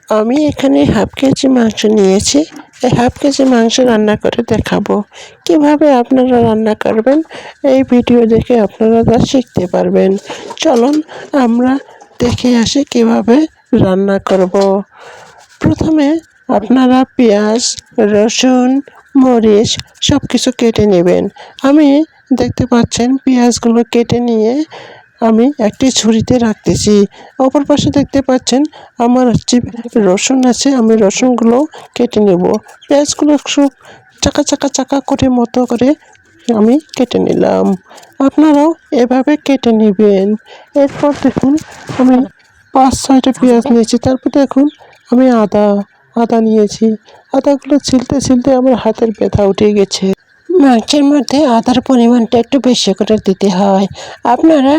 আমি এখানে half KG মাংস নিয়েছি। এই হাফ কেজি মাংস রান্না করে দেখাবো। কিভাবে আপনারা রান্না করবেন এই ভিডিও দেখে আপনারা তা শিখতে পারবেন। চলুন আমরা দেখে আসি কিভাবে রান্না করব। প্রথমে আপনারা পেঁয়াজ, রসুন, মরিচ সব কিছু কেটে নেবেন। আমি দেখতে পাচ্ছেন পেঁয়াজগুলো কেটে নিয়ে আমি একটি ঝুড়িতে রাখতেছি। অপর পাশে দেখতে পাচ্ছেন আমার রসুন আছে, আমি রসুনগুলো কেটে নেব। পেঁয়াজগুলো খুব চাকা চাকা চাকা করে মতো করে আমি কেটে নিলাম। আপনারাও এভাবে কেটে নেবেন। এরপর দেখুন আমি 5-6টা পেঁয়াজ নিয়েছি। তারপর দেখুন আমি আদা নিয়েছি। আদাগুলো ছিলতে ছিলতে আমার হাতের ব্যথা উঠে গেছে। মাংসের মধ্যে আদার পরিমাণটা একটু বেশি করে দিতে হয়। আপনারা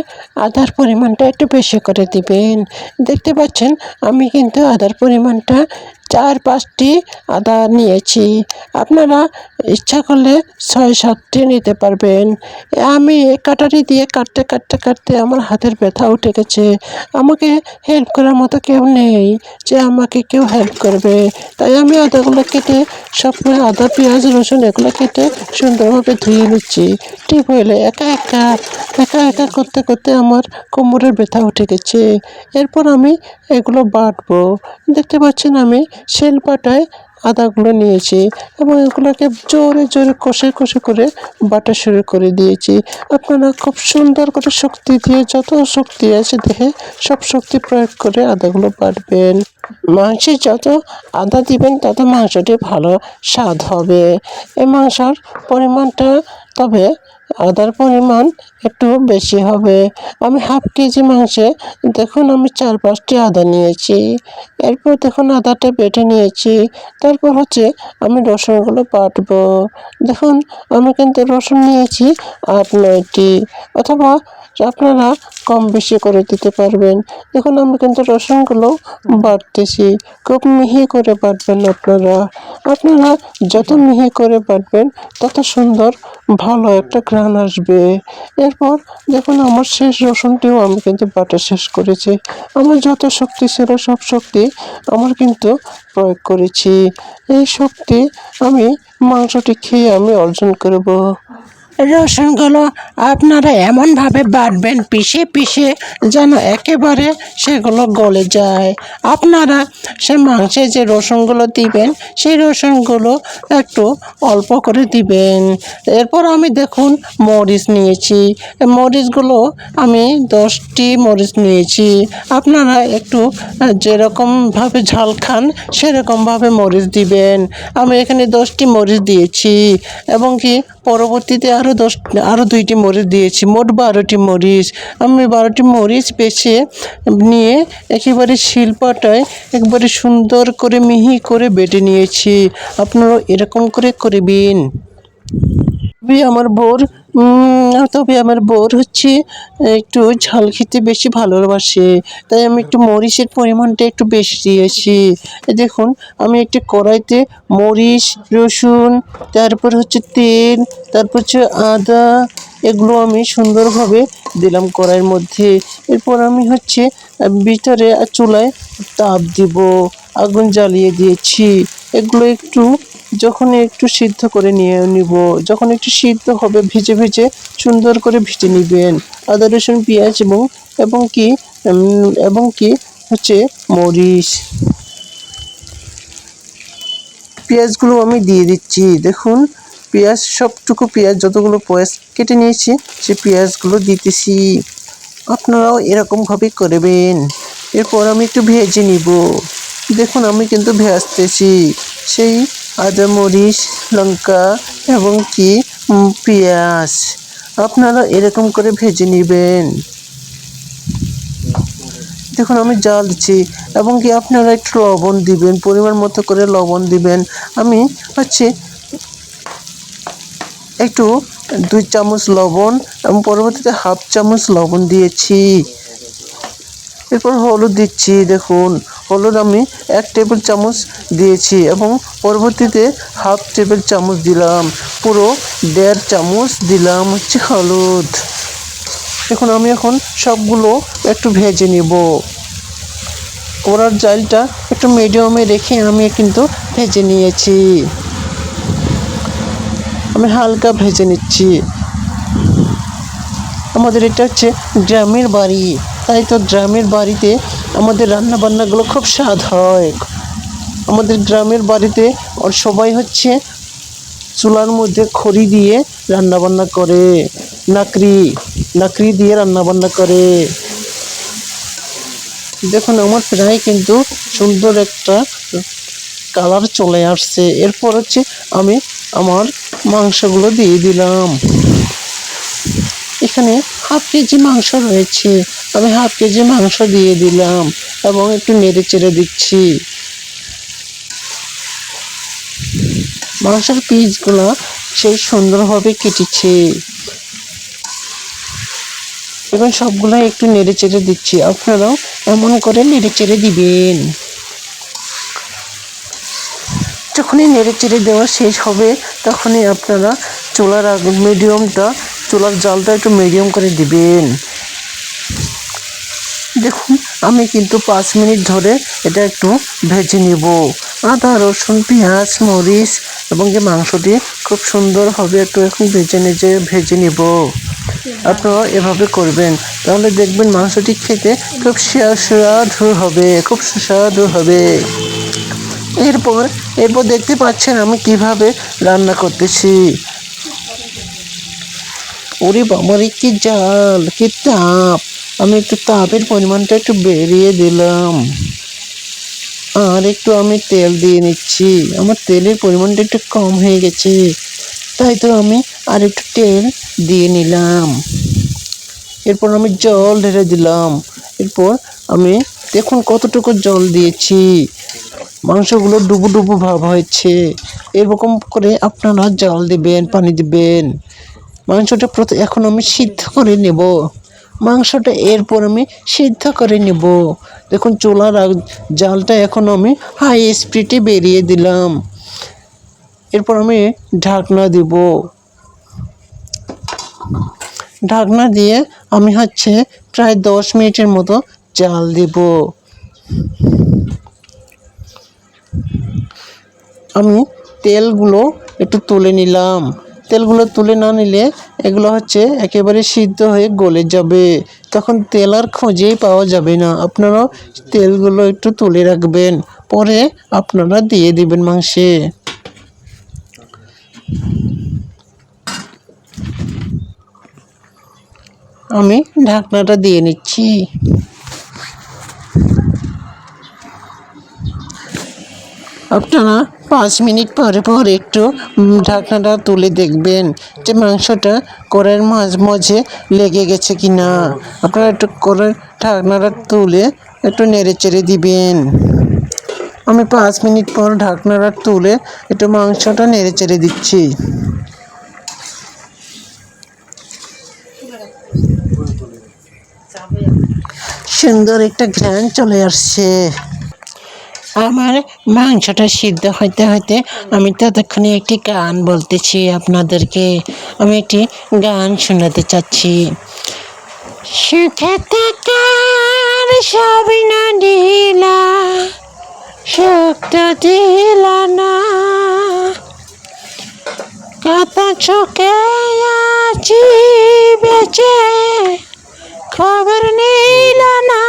আদার পরিমাণটা একটু বেশি করে দিবেন। দেখতে পাচ্ছেন আমি কিন্তু আদার পরিমাণটা 4-5টি আদা নিয়েছি। আপনারা ইচ্ছা করলে 6-7টি নিতে পারবেন। আমি কাটারি দিয়ে কাটতে কাটতে কাটতে আমার হাতের ব্যথা উঠে গেছে। আমাকে হেল্প করার মতো কেউ নেই যে আমাকে কেউ হেল্প করবে। তাই আমি আদাগুলো কেটে সবগুলো আদা, পেঁয়াজ, রসুন এগুলো কেটে সুন্দরভাবে ধুয়ে নিচ্ছি। টিউবওয়েলে একা একা করতে করতে আমার কোমরের ব্যথা উঠে গেছে। এরপর আমি এগুলো বাটবো। দেখতে পাচ্ছেন আমি শিলপাটায় আদাগুলো নিয়েছি এবং এগুলোকে জোরে জোরে কষে কষে করে বাটা শুরু করে দিয়েছি। আপনারা খুব সুন্দর করে শক্তি দিয়ে, যত শক্তি আছে দেহে সব শক্তি প্রয়োগ করে আদাগুলো বাটবেন। মাংসে যত আদা দিবেন তত মাংসটি ভালো স্বাদ হবে। এই মাংসর পরিমাণটা তবে আদার পরিমাণ একটু বেশি হবে। আমি হাফ কেজি মাংসে দেখুন আমি 4-5টি আদা নিয়েছি। এরপর দেখুন আদাটা বেটে নিয়েছি। তারপর হচ্ছে আমি রসুনগুলো বাটবো। দেখুন আমি কিন্তু রসুন নিয়েছি 8-9টি, অথবা আপনারা কম বেশি করে দিতে পারবেন। দেখুন আমি কিন্তু রসুনগুলো বাটতেছি। খুব মিহি করে বাটবেন আপনারা যত মিহি করে বাটবেন তত সুন্দর ভালো একটা ঘ্রাণ আসবে। এরপর দেখুন আমার শেষ রসুনটিও আমি কিন্তু বাটা শেষ করেছি। আমার যত শক্তি ছিল সব শক্তি আমার কিন্তু প্রয়োগ করেছি। এই শক্তি আমি মাংসটি খেয়ে আমি অর্জন করব। রসুনগুলো আপনারা এমনভাবে বাটবেন পিষে পিষে যেন একেবারে সেগুলো গলে যায়। আপনারা সে মাংসে যে রসুনগুলো দিবেন সেই রসুনগুলো একটু অল্প করে দিবেন। এরপর আমি দেখুন মরিচ নিয়েছি। মরিচগুলো আমি 10টি মরিচ নিয়েছি। আপনারা একটু যেরকমভাবে ঝাল খান সেরকমভাবে মরিচ দিবেন। আমি এখানে 10টি মরিচ দিয়েছি এবং কি পরবর্তীতে আরও 2টি মরিচ দিয়েছি। মোট 12টি মরিচ। আমি 12টি মরিচ বেছে নিয়ে একেবারে শিলপাটায় একবারে সুন্দর করে মিহি করে বেটে নিয়েছি। আপনারা এরকম করে করবেন। তবে আমার বোর হচ্ছে একটু ঝাল খেতে বেশি ভালোবাসে, তাই আমি একটু মরিচের পরিমাণটা একটু বেশি দিয়েছি। দেখুন আমি একটি কড়াইতে মরিচ, রসুন, তারপর হচ্ছে তেল, তারপর হচ্ছে আদা, এগুলো আমি সুন্দরভাবে দিলাম কড়াইয়ের মধ্যে। এরপর আমি হচ্ছে ভিতরে চুলায় তাপ দিব, আগুন জ্বালিয়ে দিয়েছি। এগুলো যখন একটু সিদ্ধ করে নিব, যখন একটু সিদ্ধ হবে ভেজে ভেজে সুন্দর করে ভেজে নেবেন আদা, রসুন, পেঁয়াজ এবং কি হচ্ছে মরিচ। পেঁয়াজগুলো আমি দিয়ে দিচ্ছি। দেখুন সবটুকু পেঁয়াজ যতগুলো পেঁয়াজ কেটে নিয়েছি সেই পেঁয়াজগুলো দিতেছি। আপনারাও এরকমভাবে করবেন। এরপর আমি একটু ভেজে নিব। দেখুন আমি কিন্তু ভেজতেছি সেই আদা, মরিচ, লঙ্কা এবং কি পেঁয়াজ। আপনারা এরকম করে ভেজে নেবেন। দেখুন আমি জাল দিচ্ছি এবং কি আপনারা একটু লবণ দিবেন, পরিমাণ মতো করে লবণ দিবেন। আমি হচ্ছে একটু 2 চামচ লবণ এবং পরবর্তীতে হাফ চামচ লবণ দিয়েছি। এরপর হলুদ দিচ্ছি। দেখুন হলুদ আমি 1 টেবিল চামচ দিয়েছি এবং পরবর্তীতে হাফ টেবিল চামচ দিলাম, পুরো 1.5 চামচ দিলাম হচ্ছে হলুদ। দেখুন আমি এখন সবগুলো একটু ভেজে নেব। কড়ার জালটা একটু মিডিয়ামে রেখে আমি কিন্তু ভেজে নিয়েছি। আমি হালকা ভেজে নিচ্ছি। আমাদের এটা হচ্ছে গ্রামের বাড়ি, তাই তো গ্রামের বাড়িতে আমাদের রান্নাবান্নাগুলো খুব স্বাদ হয়। আমাদের গ্রামের বাড়িতে সবাই হচ্ছে চুলার মধ্যে খড়ি দিয়ে রান্নাবান্না করে, লাকড়ি দিয়ে রান্নাবান্না করে। দেখুন আমার প্রায় কিন্তু সুন্দর একটা কালার চলে আসছে। এরপর হচ্ছে আমি আমার মাংসগুলো দিয়ে দিলাম। এখানে হাফ কেজি মাংস রয়েছে, আমি হাফ কেজি মাংস দিয়ে দিলাম এবং একটু নেড়ে চেড়ে দিচ্ছি। মাংসের পিসগুলো সেই সুন্দরভাবে কেটেছে। এখন সবগুলো একটু নেড়ে চেড়ে দিচ্ছি, আপনারাও এমন করে নেড়ে চেড়ে দিবেন। যখনই নেড়ে চেড়ে দেওয়া শেষ হবে তখনই আপনারা চুলার জালটা একটু মিডিয়াম করে দিবেন। দেখুন আমি কিন্তু 5 মিনিট ধরে এটা একটু ভেজে নেব। আদা রসুন পেঁয়াজ মরিচ এবং যে মাংসটি খুব সুন্দরভাবে একটু এখন ভেজে নেব। আপনারা এভাবে করবেন, তাহলে দেখবেন মাংসটি খেতে খুব সুস্বাদু হবে। এরপর দেখতে পাচ্ছেন আমি কিভাবে রান্না করতেছি। ওরে বাবারে কি জাল, কি তাপ! আমি একটু তাপের পরিমাণটা একটু বেরিয়ে দিলাম, আর একটু আমি তেল দিয়ে নিচ্ছি। আমার তেলের পরিমাণটা একটু কম হয়ে গেছে, তাই তো আমি আর একটু তেল দিয়ে নিলাম। এরপর আমি জল ঢেলে দিলাম। এরপর আমি দেখুন কতটুকু জল দিয়েছি, মাংসগুলো ডুবো ডুবো ভাব হয়েছে। এরকম করে আপনারা জল দিবেন, পানি দিবেন। মাংসটা এখন আমি সিদ্ধ করে নেব। মাংসটা এরপর আমি সিদ্ধ করে নেব। দেখুন চুলার জালটা এখন আমি হাই স্পিডে বেরিয়ে দিলাম। এরপর আমি ঢাকনা দিব। ঢাকনা দিয়ে আমি হচ্ছে প্রায় 10 মিনিটের মতো জাল দিব। আমি তেলগুলো একটু তুলে নিলাম। তেলগুলো তুলে না নিলে এগুলো হচ্ছে একেবারে সিদ্ধ হয়ে গলে যাবে, তখন তেল আর খুঁজেই পাওয়া যাবে না। আপনারা তেলগুলো একটু তুলে রাখবেন, পরে আপনারা দিয়ে দিবেন মাংসে। আমি ঢাকনাটা দিয়ে নিচ্ছি। আপনারা 5 মিনিট পরে একটু ঢাকনাটা তুলে দেখবেন যে মাংসটা কড়াইয়ের মাঝে লেগে গেছে কি না। আপনারা একটু কড়াই ঢাকনাটা তুলে একটু নেড়ে চেড়ে দিবেন। আমি 5 মিনিট পর ঢাকনাটা তুলে একটু মাংসটা নেড়ে চেড়ে দিচ্ছি। সুন্দর একটা ঘ্রাণ চলে আসছে। আমার মাংসটা সিদ্ধ হইতে হইতে আমি ততক্ষণে একটি গান বলতেছি আপনাদেরকে। আমি একটি গান শোনাতে চাচ্ছি। সুখে থাকার সবই না দিলা, সুখ তো দিলা না, কত চোখে আছি বেঁচে খবর নিলা না,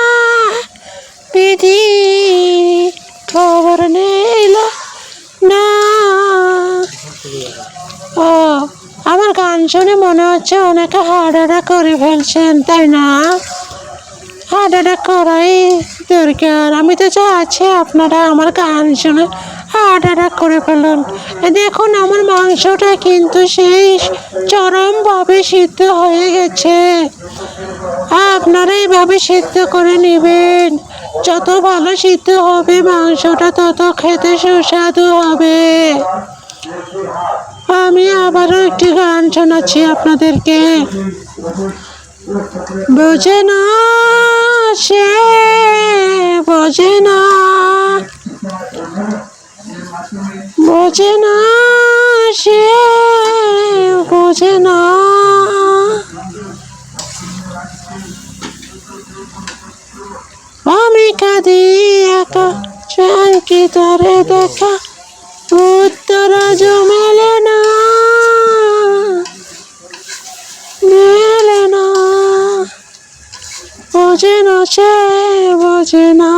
বিধি খবর নিল না। ও আমার গান শুনে মনে হচ্ছে অনেকে হার্ট অ্যাটাক করে ফেলছেন, তাই না? হার্ট অ্যাটাক করাই দরকার। আমি তো চাচ্ছি আপনারা আমার গান শুনে হার্ট অ্যাটাক করে ফেলুন। দেখুন আমার মাংসটা কিন্তু সেই চরমভাবে সিদ্ধ হয়ে গেছে। আপনারা এইভাবে সিদ্ধ করে নেবেন। যত ভালো সিদ্ধ হবে মাংসটা তত খেতে সুস্বাদু হবে। আমি আবারও একটি গান শোনাচ্ছি আপনাদেরকে। বোঝে না সে বোঝে না, বোঝে না সে বোঝে না, আমি কাঁদি কি তারে দেখা উত্তর আজ মেলে না, মেলে না, বোঝে না সে, বোঝে না,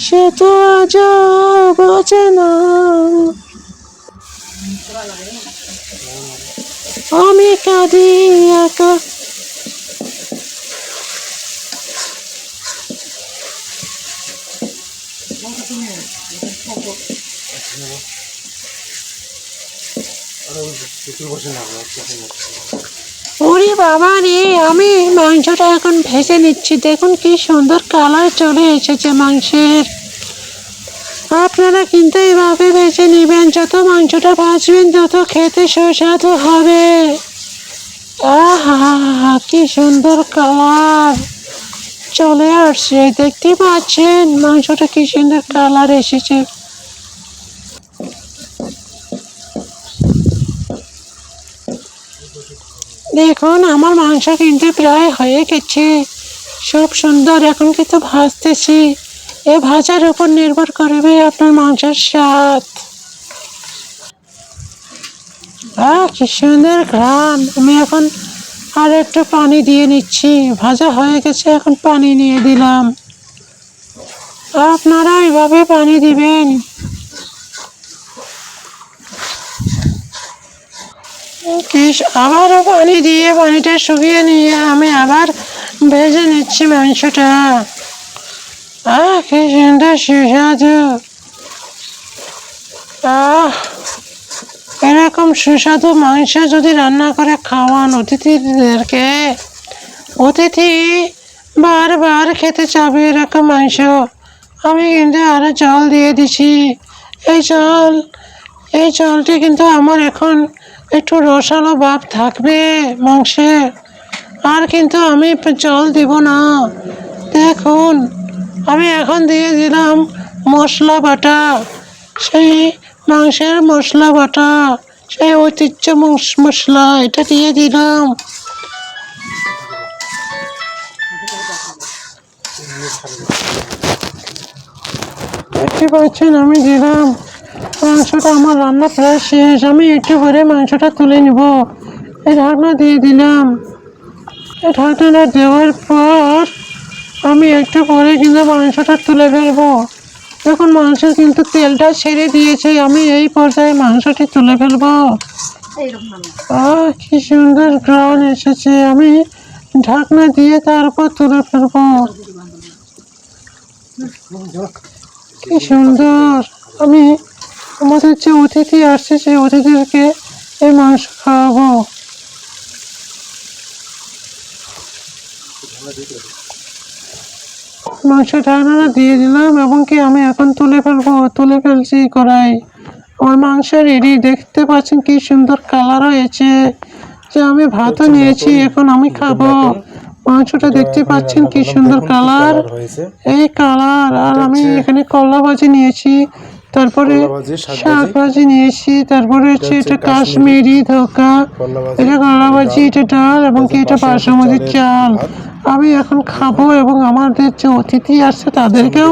সে তো আজ বোঝে না। আমি কাঁদি একা। ওরে বাবা রে, আমি মাংসটা এখন ভেজে নিচ্ছি। দেখুন কি সুন্দর কালার চলে এসেছে মাংসের। আপনারা কিন্তু এইভাবে ভেজে নেবেন, যত মাংসটা ভাজবেন তত খেতে সুস্বাদু হবে। আহা, কি সুন্দর কালার চলে আসছে, দেখতে পাচ্ছেন মাংসটা কি সুন্দর কালার এসেছে। দেখুন আমার মাংস কিন্তু প্রায় হয়ে গেছে, সব সুন্দর। এখন কিন্তু ভাজতেছি, এ ভাজার উপর নির্ভর করবে আপনার মাংসের স্বাদ। কি সুন্দর ঘ্রাণ। আমি এখন আর একটু পানি দিয়ে নিচ্ছি, ভাজা হয়ে গেছে, এখন পানি নিয়ে দিলাম। আপনারা এইভাবে পানি দিবেন। আবারও পানি দিয়ে পানিটা শুকিয়ে নিয়ে আমি আবার ভেজে নিচ্ছি মাংসটা। কি সুন্দর সুস্বাদু। এরকম সুস্বাদু মাংস যদি রান্না করে খাওয়ান অতিথিদেরকে, অতিথি বারবার খেতে চাবে এরকম মাংস। আমি কিন্তু আরো জল দিয়ে দিছি। এই জলটি কিন্তু আমার এখন একটু রসালো ভাব থাকবে মাংসে, আর কিন্তু আমি জল দিব না। দেখুন আমি এখন দিয়ে দিলাম মশলা বাটা, সেই মাংসের মশলা বাটা, সেই ঐতিহ্য মশলা, এটা দিয়ে দিলাম। দেখতে পাচ্ছেন আমি দিলাম। মাংসটা আমার রান্না প্রায় শেষ, আমি একটু পরে মাংসটা তুলে নিব। এই ঢাকনা দিয়ে দিলাম। এই ঢাকনা দেওয়ার পর আমি একটু পরে কিন্তু মাংসটা তুলে ফেলবো। এখন মাংস কিন্তু তেলটা ছেড়ে দিয়েছে, আমি এই পর্যায়ে মাংসটি তুলে ফেলবো। কি সুন্দর ঘ্রাণ এসেছে, আমি ঢাকনা দিয়ে তারপর তুলে ফেলবো। কি সুন্দর। আমি আমাদের যে অতিথি আসছে সেই অতিথিদেরকে এই মাংস খাওয়াবো। মাংস ঢাকনা দিয়ে দিলাম এবং কি আমি এখন তুলে ফেলছি কড়াই। আমার মাংস রেডি, দেখতে পাচ্ছেন কি সুন্দর কালার হয়েছে। যে আমি ভাতও নিয়েছি, এখন আমি খাবো। মাংসটা দেখতে পাচ্ছেন কি সুন্দর কালার, এই কালার। আর আমি এখানে করলা ভাজি নিয়েছি, তারপরে শাক ভাজি নিয়েছি, তারপরে হচ্ছে এটা কাশ্মীরি ধোকা, এটা করলা ভাজি, এটা ডাল এবং কি এটা বাসমতি চাল। আমি এখন খাবো এবং আমাদের যে অতিথি আসছে তাদেরকেও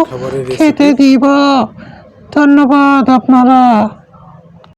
খেতে দিব। ধন্যবাদ আপনারা।